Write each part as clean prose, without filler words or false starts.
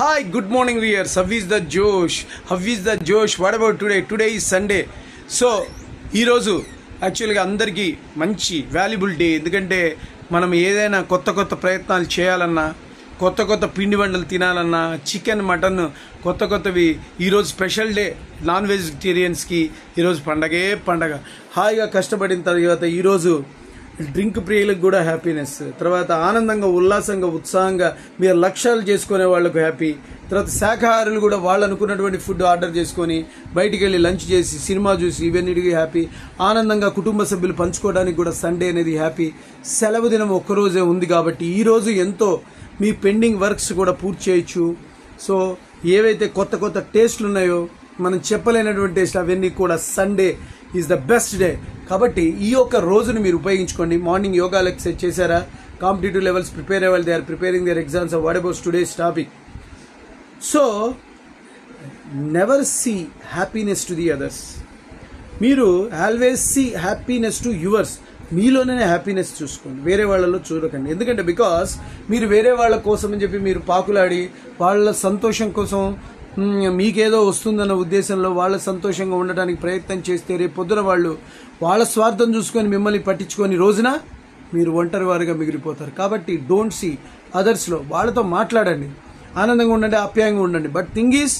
Hi, good morning viewers. How is the Josh? How is the Josh? What about today? Today is Sunday. So, ఈ రోజు యాక్చువల్గా అందరికీ మంచి valuable day. ఎందుకంటే మనం ఏదైనా కొత్త ప్రయత్నాలు చేయాలన్నా, కొత్త పిండి వంటలు తినాలన్నా, చికెన్ మటన్ కొత్తవి ఈరోజు స్పెషల్ డే. నాన్ వెజిటేరియన్స్కి ఈరోజు పండగ. హాయిగా కష్టపడిన తర్వాత ఈరోజు డ్రింక్ ప్రియులకు కూడా హ్యాపీనెస్, తర్వాత ఆనందంగా ఉల్లాసంగా ఉత్సాహంగా మీరు లక్ష్యాలు చేసుకునే వాళ్ళకు హ్యాపీ, తర్వాత శాఖాహారులు కూడా వాళ్ళు అనుకున్నటువంటి ఫుడ్ ఆర్డర్ చేసుకొని బయటికి వెళ్ళి లంచ్ చేసి సినిమా చూసి ఇవన్నిటికీ హ్యాపీ, ఆనందంగా కుటుంబ సభ్యులు పంచుకోవడానికి కూడా సండే అనేది హ్యాపీ. సెలవు దినం ఒక్కరోజే ఉంది కాబట్టి ఈరోజు ఎంతో మీ పెండింగ్ వర్క్స్ కూడా పూర్తి చేయొచ్చు. సో ఏవైతే కొత్త టేస్ట్లు ఉన్నాయో మనం చెప్పలేనటువంటి టేస్ట్ అవన్నీ కూడా Sunday is the best day. కాబట్టి ఈ యొక్క రోజును మీరు ఉపయోగించుకోండి. మార్నింగ్ యోగా ఎక్సర్సైజ్ చేశారా? కాంపిటేటివ్ లెవెల్స్ ప్రిపేర్ అయ్యే వాళ్ళు they are preparing their exams. What about today's topic? So never see happiness to the others. మీరు always see happiness to yours. మీలోనే హ్యాపీనెస్ చూసుకోండి, వేరే వాళ్ళలో చూడకండి. ఎందుకంటే బికాస్ మీరు వేరే వాళ్ళ కోసం అని చెప్పి మీరు పాకులాడి వాళ్ళ సంతోషం కోసం మీకేదో వస్తుందన్న ఉద్దేశంలో వాళ్ళ సంతోషంగా ఉండడానికి ప్రయత్నం చేస్తే రేపు పొద్దున వాళ్ళు వాళ్ళ స్వార్థం చూసుకొని మిమ్మల్ని పట్టించుకొని రోజున మీరు ఒంటరి వారిగా మిగిలిపోతారు. కాబట్టి డోంట్ సీ అదర్స్లో, వాళ్ళతో మాట్లాడండి, ఆనందంగా ఉండండి, ఆప్యాయంగా ఉండండి. But thing is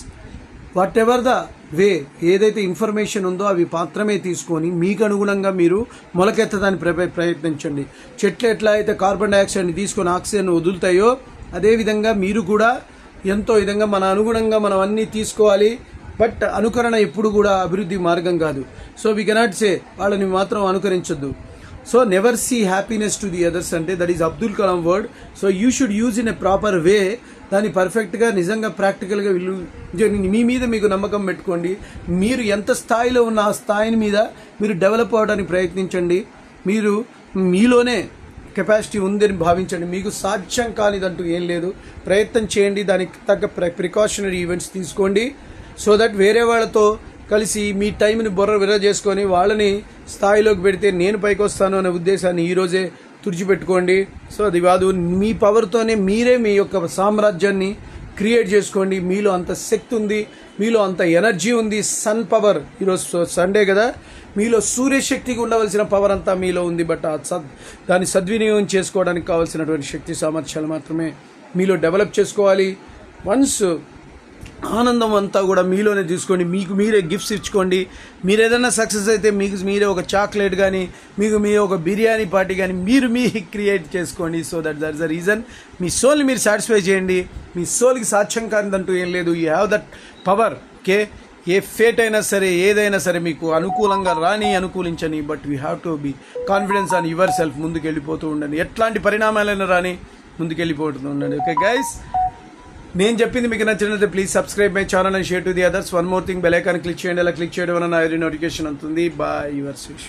what ever the way, ఏదైతే ఇన్ఫర్మేషన్ ఉందో అవి మాత్రమే తీసుకొని మీకు అనుగుణంగా మీరు మొలకెత్తడానికి ప్రయత్నించండి. చెట్లు ఎట్లా అయితే కార్బన్ డైఆక్సైడ్ని తీసుకొని ఆక్సిజన్ వదులుతాయో అదేవిధంగా మీరు కూడా ఎంతో విధంగా మన అనుగుణంగా మనం అన్నీ తీసుకోవాలి. బట్ అనుకరణ ఎప్పుడు కూడా అభివృద్ధి మార్గం కాదు. సో వీ కెనాట్ సే వాళ్ళని మాత్రం అనుకరించొద్దు. So never see happiness to the others అంటే that is Abdul Kalam word. So you should use in a proper way. దాన్ని పర్ఫెక్ట్గా నిజంగా ప్రాక్టికల్గా మీ మీద మీకు నమ్మకం పెట్టుకోండి. మీరు ఎంత స్థాయిలో ఉన్న ఆ స్థాయిని మీద మీరు డెవలప్ అవ్వడానికి ప్రయత్నించండి. మీరు మీలోనే కెపాసిటీ ఉందని భావించండి. మీకు సాధ్యం కానిదంటూ ఏం లేదు. ప్రయత్నం చేయండి, దానికి తగ్గ ప్రికాషనరీ ఈవెంట్స్ తీసుకోండి. సో దట్ వేరే వాళ్ళతో కలిసి మీ టైంని విర చేసుకొని వాళ్ళని స్థాయిలోకి పెడితే నేను పైకి వస్తాను అనే ఉద్దేశాన్ని ఈరోజే తుడిచిపెట్టుకోండి. సో అది కాదు, మీ పవర్తోనే మీరే మీ యొక్క సామ్రాజ్యాన్ని క్రియేట్ చేసుకోండి. మీలో అంత శక్తి ఉంది, మీలో అంత ఎనర్జీ ఉంది. సన్ పవర్, ఈరోజు సండే కదా, మీలో సూర్యశక్తికి ఉండవలసిన పవర్ అంతా మీలో ఉంది. బట్ దాన్ని సద్వినియోగం చేసుకోవడానికి కావాల్సినటువంటి శక్తి సామర్థ్యాలు మాత్రమే మీలో డెవలప్ చేసుకోవాలి. వన్స్ ఆనందం అంతా కూడా మీలోనే తీసుకోండి. మీకు మీరే గిఫ్ట్స్ ఇచ్చుకోండి. మీరు ఏదైనా సక్సెస్ అయితే మీకు మీరే ఒక చాక్లెట్ కానీ, మీకు మీరే ఒక బిర్యానీ పార్టీ కానీ మీరు క్రియేట్ చేసుకోండి. So that is the reason. మీ సోల్ని మీరు సాటిస్ఫై చేయండి. మీ సోల్కి సాధ్యం కానిదంటూ ఏం లేదు. You have that power. Okay, ఏ ఫేట్ అయినా సరే, ఏదైనా సరే మీకు అనుకూలంగా రాని అనుకూలించని, but we have to be confidence on your self. ముందుకు వెళ్ళిపోతూ ఉండండి. ఎట్లాంటి పరిణామాలైనా రాని ముందుకు వెళ్ళిపోతూ ఉండండి. ఓకే గైస్, నేను చెప్పింది మీకు నచ్చినట్లయితే please subscribe my channel and share to the others. One more thing, bell icon click చేయండి. అలా క్లిక్ చేయడం వల్ల నా నోటిఫికేషన్ అవుతుంది. Bye, your Sesh.